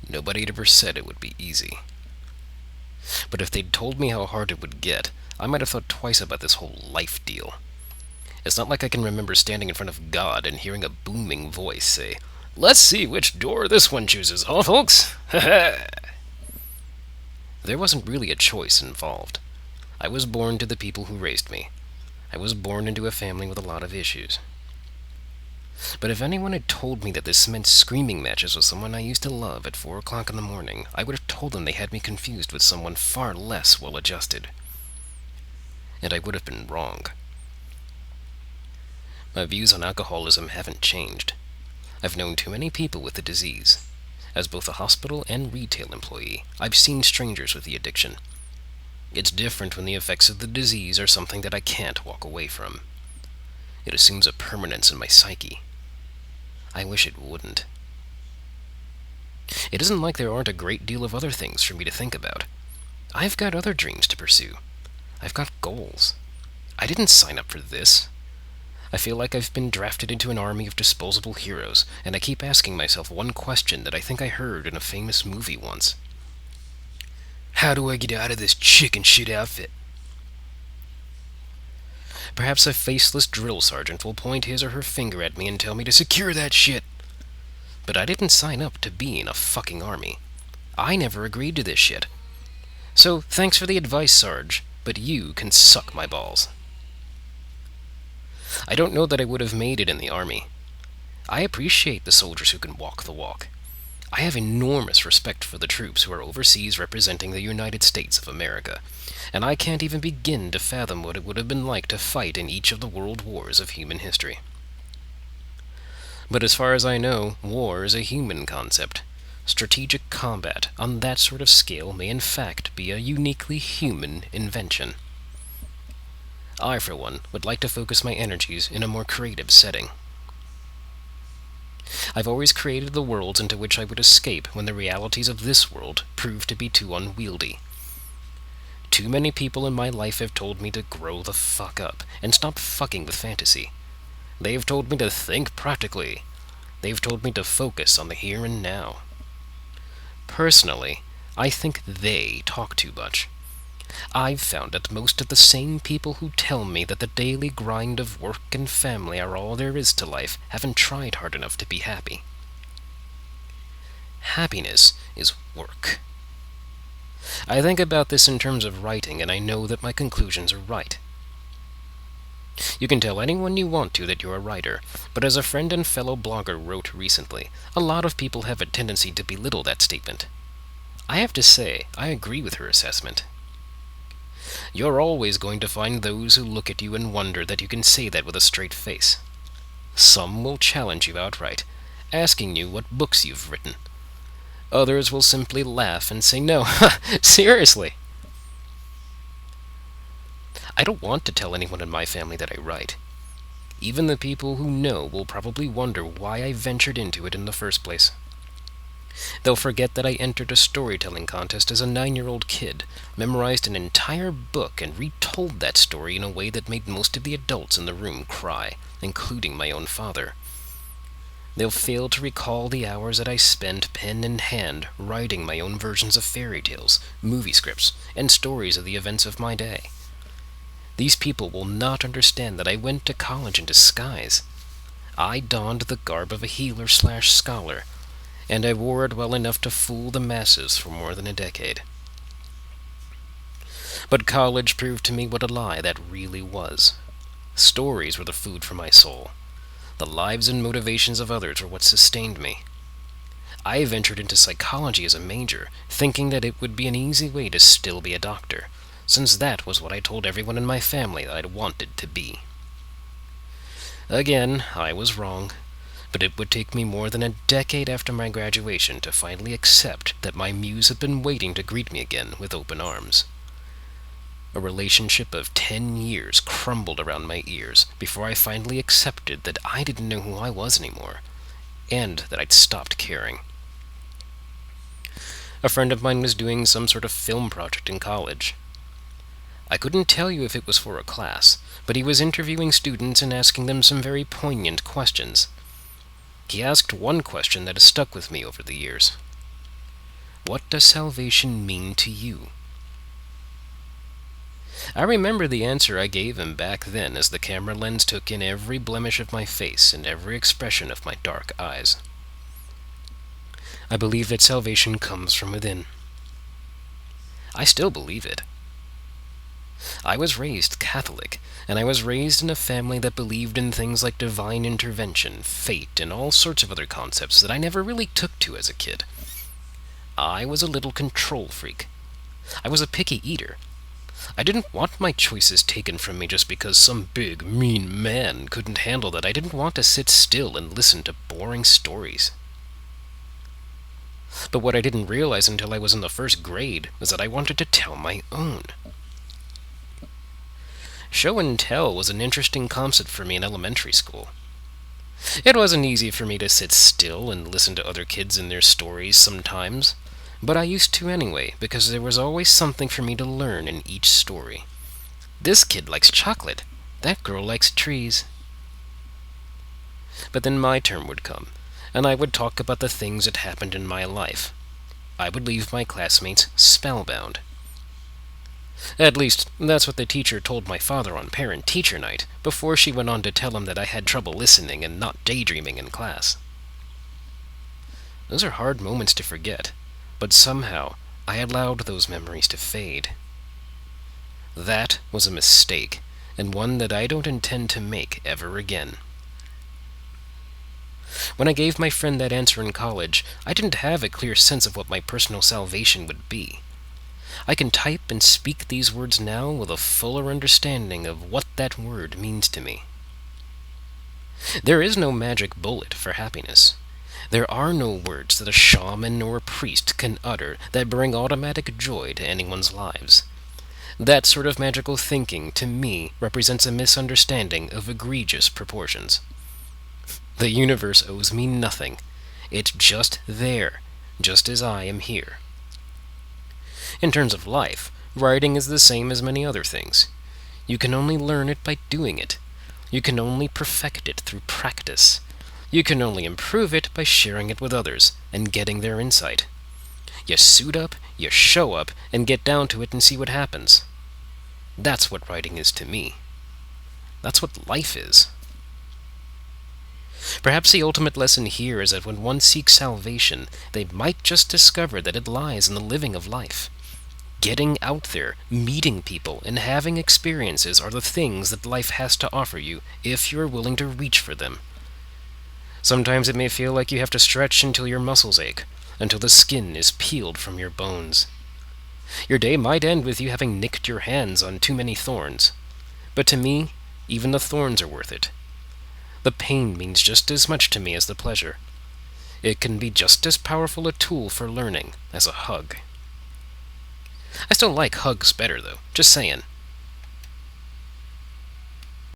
Nobody had ever said it would be easy. But if they'd told me how hard it would get, I might have thought twice about this whole life deal. It's not like I can remember standing in front of God and hearing a booming voice say, "Let's see which door this one chooses, huh, folks?" There wasn't really a choice involved. I was born to the people who raised me. I was born into a family with a lot of issues. But if anyone had told me that this meant screaming matches with someone I used to love at 4 o'clock in the morning, I would have told them they had me confused with someone far less well-adjusted. And I would have been wrong. My views on alcoholism haven't changed. I've known too many people with the disease. As both a hospital and retail employee, I've seen strangers with the addiction. It's different when the effects of the disease are something that I can't walk away from. It assumes a permanence in my psyche. I wish it wouldn't. It isn't like there aren't a great deal of other things for me to think about. I've got other dreams to pursue. I've got goals. I didn't sign up for this. I feel like I've been drafted into an army of disposable heroes, and I keep asking myself one question that I think I heard in a famous movie once. How do I get out of this chicken shit outfit? Perhaps a faceless drill sergeant will point his or her finger at me and tell me to secure that shit. But I didn't sign up to be in a fucking army. I never agreed to this shit. So, thanks for the advice, Sarge, but you can suck my balls. I don't know that I would have made it in the army. I appreciate the soldiers who can walk the walk. I have enormous respect for the troops who are overseas representing the United States of America, and I can't even begin to fathom what it would have been like to fight in each of the world wars of human history. But as far as I know, war is a human concept. Strategic combat on that sort of scale may in fact be a uniquely human invention. I, for one, would like to focus my energies in a more creative setting. I've always created the worlds into which I would escape when the realities of this world prove to be too unwieldy. Too many people in my life have told me to grow the fuck up and stop fucking with fantasy. They've told me to think practically. They've told me to focus on the here and now. Personally, I think they talk too much. I've found that most of the same people who tell me that the daily grind of work and family are all there is to life haven't tried hard enough to be happy. Happiness is work. I think about this in terms of writing, and I know that my conclusions are right. You can tell anyone you want to that you're a writer, but as a friend and fellow blogger wrote recently, a lot of people have a tendency to belittle that statement. I have to say, I agree with her assessment. You're always going to find those who look at you and wonder that you can say that with a straight face. Some will challenge you outright, asking you what books you've written. Others will simply laugh and say, "No, seriously." I don't want to tell anyone in my family that I write. Even the people who know will probably wonder why I ventured into it in the first place. They'll forget that I entered a storytelling contest as a 9-year-old kid, memorized an entire book, and retold that story in a way that made most of the adults in the room cry, including my own father. They'll fail to recall the hours that I spent pen in hand writing my own versions of fairy tales, movie scripts, and stories of the events of my day. These people will not understand that I went to college in disguise. I donned the garb of a healer/scholar, and I wore it well enough to fool the masses for more than a decade. But college proved to me what a lie that really was. Stories were the food for my soul. The lives and motivations of others were what sustained me. I ventured into psychology as a major, thinking that it would be an easy way to still be a doctor, since that was what I told everyone in my family that I'd wanted to be. Again, I was wrong, but it would take me more than a decade after my graduation to finally accept that my muse had been waiting to greet me again with open arms. A relationship of 10 years crumbled around my ears before I finally accepted that I didn't know who I was anymore, and that I'd stopped caring. A friend of mine was doing some sort of film project in college. I couldn't tell you if it was for a class, but he was interviewing students and asking them some very poignant questions. He asked one question that has stuck with me over the years. What does salvation mean to you? I remember the answer I gave him back then as the camera lens took in every blemish of my face and every expression of my dark eyes. I believe that salvation comes from within. I still believe it. I was raised Catholic, and I was raised in a family that believed in things like divine intervention, fate, and all sorts of other concepts that I never really took to as a kid. I was a little control freak. I was a picky eater. I didn't want my choices taken from me just because some big, mean man couldn't handle that. I didn't want to sit still and listen to boring stories. But what I didn't realize until I was in the first grade was that I wanted to tell my own. Show and tell was an interesting concept for me in elementary school. It wasn't easy for me to sit still and listen to other kids and their stories sometimes, but I used to anyway, because there was always something for me to learn in each story. This kid likes chocolate. That girl likes trees. But then my turn would come, and I would talk about the things that happened in my life. I would leave my classmates spellbound. At least, that's what the teacher told my father on parent-teacher night, before she went on to tell him that I had trouble listening and not daydreaming in class. Those are hard moments to forget, but somehow I allowed those memories to fade. That was a mistake, and one that I don't intend to make ever again. When I gave my friend that answer in college, I didn't have a clear sense of what my personal salvation would be. I can type and speak these words now with a fuller understanding of what that word means to me. There is no magic bullet for happiness. There are no words that a shaman or a priest can utter that bring automatic joy to anyone's lives. That sort of magical thinking, to me, represents a misunderstanding of egregious proportions. The universe owes me nothing. It's just there, just as I am here. In terms of life, writing is the same as many other things. You can only learn it by doing it. You can only perfect it through practice. You can only improve it by sharing it with others and getting their insight. You suit up, you show up, and get down to it and see what happens. That's what writing is to me. That's what life is. Perhaps the ultimate lesson here is that when one seeks salvation, they might just discover that it lies in the living of life. Getting out there, meeting people, and having experiences are the things that life has to offer you if you're willing to reach for them. Sometimes it may feel like you have to stretch until your muscles ache, until the skin is peeled from your bones. Your day might end with you having nicked your hands on too many thorns. But to me, even the thorns are worth it. The pain means just as much to me as the pleasure. It can be just as powerful a tool for learning as a hug. I still like hugs better, though, just saying.